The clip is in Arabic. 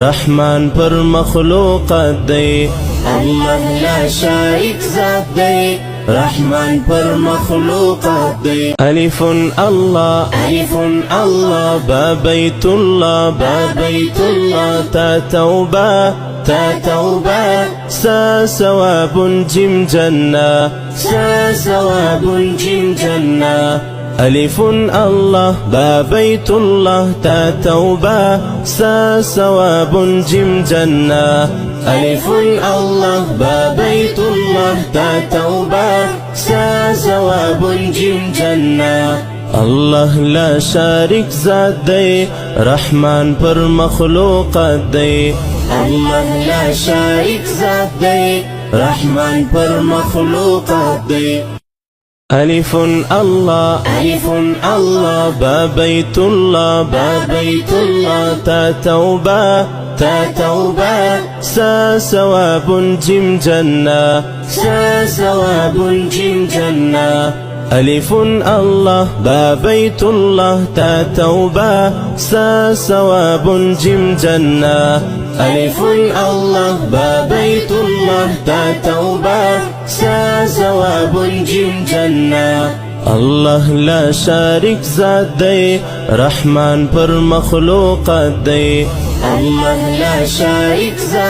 رحمان پر مخلوقات دی الله لا شریک ذات دی رحمان پر مخلوقات دی الف الله با بیت الله تا توبه سا ثواب جم جنة ألف الله با بيت الله تا توبة سا ثواب جم جنة ألف الله با بيت الله تا توبة سا ثواب جم جنة الله لا شارك ذات دی رحمان پر مخلوقات دی الله لا شارك ذات دی رحمان پر مخلوقات دی ألف الله با بيت الله تا توبة سا ثواب جم جنة ألف الله با بيت الله تا توبة سا ثواب جم جنة ألف الله با بيت الله تا توبة سا ثواب جم جنة الله لا شارك ذات دی رحمان پر مخلوقات دی الله لا شارك ذات